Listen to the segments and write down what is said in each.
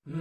زندگی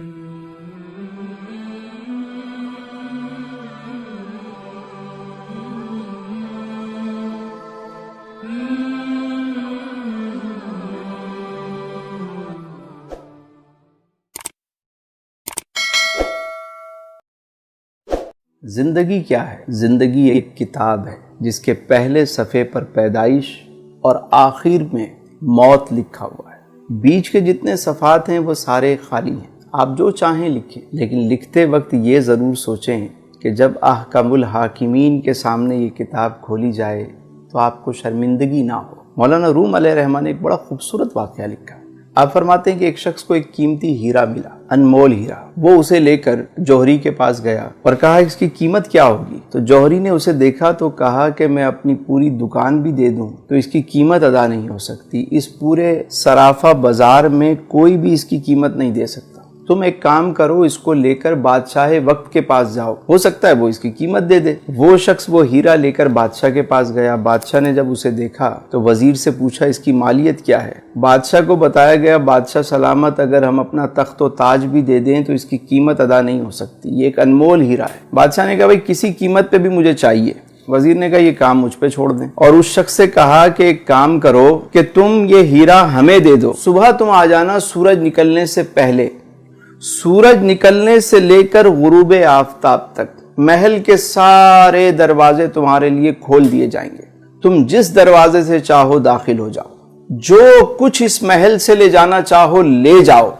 کیا ہے؟ زندگی ایک کتاب ہے جس کے پہلے صفحے پر پیدائش اور آخر میں موت لکھا ہوا ہے۔ بیچ کے جتنے صفحات ہیں وہ سارے خالی ہیں، آپ جو چاہیں لکھیں، لیکن لکھتے وقت یہ ضرور سوچیں کہ جب احکم الحاکمین کے سامنے یہ کتاب کھولی جائے تو آپ کو شرمندگی نہ ہو۔ مولانا روم علیہ الرحمہ نے ایک بڑا خوبصورت واقعہ لکھا۔ آپ فرماتے ہیں کہ ایک شخص کو ایک قیمتی ہیرا ملا، انمول ہیرا۔ وہ اسے لے کر جوہری کے پاس گیا اور کہا اس کی قیمت کیا ہوگی؟ تو جوہری نے اسے دیکھا تو کہا کہ میں اپنی پوری دکان بھی دے دوں تو اس کی قیمت ادا نہیں ہو سکتی، اس پورے صرافہ بازار میں کوئی بھی اس کی قیمت نہیں دے سکتا۔ تم ایک کام کرو، اس کو لے کر بادشاہ وقت کے پاس جاؤ، ہو سکتا ہے وہ اس کی قیمت دے دے۔ وہ شخص وہ ہیرا لے کر بادشاہ کے پاس گیا۔ بادشاہ نے جب اسے دیکھا تو وزیر سے پوچھا اس کی مالیت کیا ہے؟ بادشاہ کو بتایا گیا بادشاہ سلامت اگر ہم اپنا تخت و تاج بھی دے دیں تو اس کی قیمت ادا نہیں ہو سکتی، یہ ایک انمول ہیرا ہے۔ بادشاہ نے کہا بھائی کسی قیمت پہ بھی مجھے چاہیے۔ وزیر نے کہا یہ کام مجھ پہ چھوڑ دیں، اور اس شخص سے کہا کہ ایک کام کرو کہ تم یہ ہیرا ہمیں دے دو، صبح تم آ جانا سورج نکلنے سے پہلے، سورج نکلنے سے لے کر غروب آفتاب تک محل کے سارے دروازے تمہارے لیے کھول دیے جائیں گے، تم جس دروازے سے چاہو داخل ہو جاؤ، جو کچھ اس محل سے لے جانا چاہو لے جاؤ،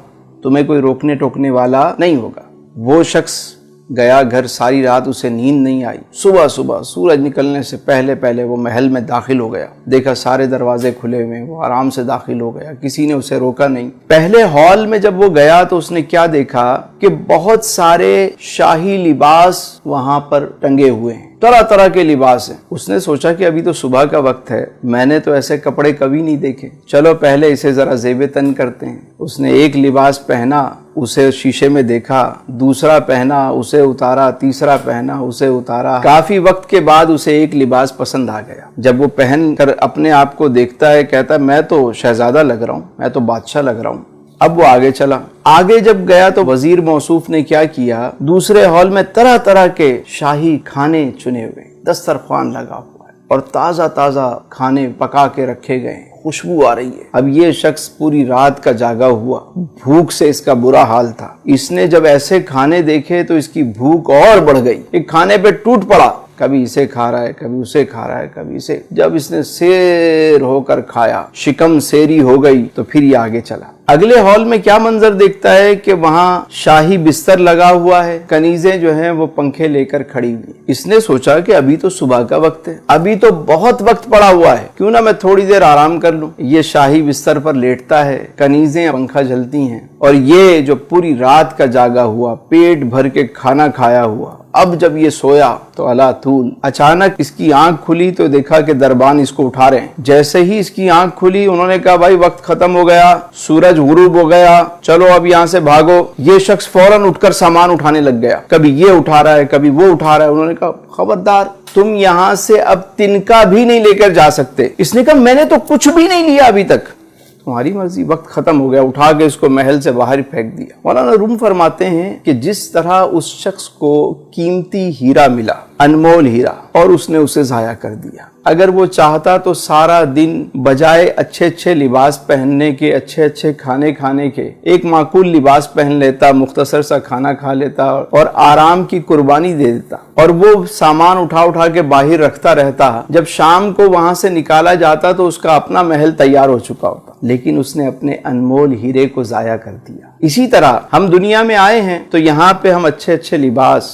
تمہیں کوئی روکنے ٹوکنے والا نہیں ہوگا۔ وہ شخص گیا گھر، ساری رات اسے نیند نہیں آئی۔ صبح سورج نکلنے سے پہلے وہ محل میں داخل ہو گیا، دیکھا سارے دروازے کھلے ہوئے، وہ آرام سے داخل ہو گیا، کسی نے اسے روکا نہیں۔ پہلے ہال میں جب وہ گیا تو اس نے کیا دیکھا کہ بہت سارے شاہی لباس وہاں پر ٹنگے ہوئے ہیں، طرح طرح کے لباس ہیں۔ اس نے سوچا کہ ابھی تو صبح کا وقت ہے، میں نے تو ایسے کپڑے کبھی نہیں دیکھے، چلو پہلے اسے ذرا زیب تن کرتے ہیں۔ اس نے ایک لباس پہنا، اسے شیشے میں دیکھا، دوسرا پہنا، اسے اتارا، تیسرا پہنا، اسے اتارا۔ کافی وقت کے بعد اسے ایک لباس پسند آ گیا۔ جب وہ پہن کر اپنے آپ کو دیکھتا ہے، کہتا ہے میں تو شہزادہ لگ رہا ہوں، میں تو بادشاہ لگ رہا ہوں۔ اب وہ آگے چلا، آگے جب گیا تو وزیر موصوف نے کیا کیا، دوسرے ہال میں طرح طرح کے شاہی کھانے چنے ہوئے، دسترخوان لگا ہوا ہے اور تازہ کھانے پکا کے رکھے گئے ہیں، خوشبو آ رہی ہے۔ اب یہ شخص پوری رات کا جاگا ہوا، بھوک سے اس کا برا حال تھا۔ اس نے جب ایسے کھانے دیکھے تو اس کی بھوک اور بڑھ گئی، ایک کھانے پہ ٹوٹ پڑا، کبھی اسے کھا رہا ہے، کبھی اسے کھا رہا ہے، کبھی اسے۔ جب اس نے سیر ہو کر کھایا، شکم سیری ہو گئی، تو پھر یہ آگے چلا۔ اگلے ہال میں کیا منظر دیکھتا ہے کہ وہاں شاہی بستر لگا ہوا ہے، کنیزیں جو ہیں وہ پنکھے لے کر کھڑی ہوئی۔ اس نے سوچا کہ ابھی تو صبح کا وقت ہے، ابھی تو بہت وقت پڑا ہوا ہے، کیوں نہ میں تھوڑی دیر آرام کر لوں۔ یہ شاہی بستر پر لیٹتا ہے، کنیزیں پنکھا جلتی ہیں، اور یہ جو پوری رات کا جاگا ہوا، پیٹ بھر کے کھانا کھایا ہوا، اب جب یہ سویا تو اللہ طول اچانک اس کی آنکھ کھلی تو دیکھا کہ دربان اس کو اٹھا رہے ہیں۔ جیسے ہی اس کی آنکھ کھلی انہوں نے کہا بھائی وقت ختم ہو گیا، سورج غروب ہو گیا، چلو اب یہاں سے بھاگو۔ یہ شخص فوراً اٹھ کر سامان اٹھانے لگ گیا، کبھی یہ اٹھا رہا ہے، کبھی وہ اٹھا رہا ہے۔ انہوں نے کہا خبردار، تم یہاں سے اب تنکا بھی نہیں لے کر جا سکتے۔ اس نے کہا میں نے تو کچھ بھی نہیں لیا ابھی تک۔ تمہاری مرضی، وقت ختم ہو گیا۔ اٹھا کے اس کو محل سے باہر پھینک دیا۔ مولانا روم فرماتے ہیں کہ جس طرح اس شخص کو قیمتی ہیرا ملا، انمول ہیرا، اور اس نے اسے ضائع کر دیا۔ اگر وہ چاہتا تو سارا دن بجائے اچھے لباس پہننے کے، اچھے کھانے کھانے کے، ایک معقول لباس پہن لیتا، مختصر سا کھانا کھا لیتا اور آرام کی قربانی دے دیتا، اور وہ سامان اٹھا کے باہر رکھتا رہتا۔ جب شام کو وہاں سے نکالا جاتا تو اس کا اپنا محل تیار ہو چکا ہوتا، لیکن اس نے اپنے انمول ہیرے کو ضائع کر دیا۔ اسی طرح ہم دنیا میں آئے ہیں تو یہاں پہ ہم اچھے لباس،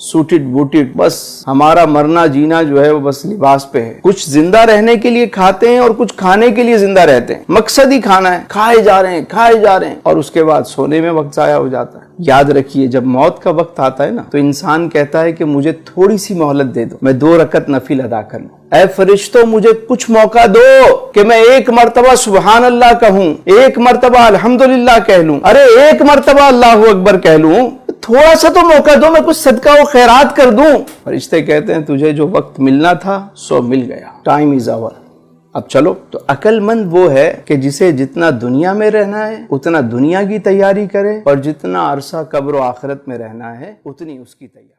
سوٹڈ بوٹڈ، بس ہمارا مرنا جینا جو ہے وہ بس لباس پہ ہے۔ کچھ زندہ رہنے کے لیے کھاتے ہیں اور کچھ کھانے کے لیے زندہ رہتے ہیں، مقصد ہی کھانا ہے، کھائے جا رہے ہیں، اور اس کے بعد سونے میں وقت ضائع ہو جاتا ہے۔ یاد رکھیے جب موت کا وقت آتا ہے نا تو انسان کہتا ہے کہ مجھے تھوڑی سی مہلت دے دو، میں 2 رکعت نفل ادا کر لوں۔ اے فرشتوں مجھے کچھ موقع دو کہ میں 1 مرتبہ سبحان اللہ کہوں، 1 مرتبہ الحمدللہ کہہ لوں، ارے 1 مرتبہ اللہ اکبر کہہ لوں، تھوڑا سا تو موقع دو، میں کچھ صدقہ و خیرات کر دوں۔ فرشتے کہتے ہیں تجھے جو وقت ملنا تھا سو مل گیا، ٹائم از اوور، اب چلو، تو عقل مند وہ ہے کہ جسے جتنا دنیا میں رہنا ہے اتنا دنیا کی تیاری کرے، اور جتنا عرصہ قبر و آخرت میں رہنا ہے اتنی اس کی تیاری۔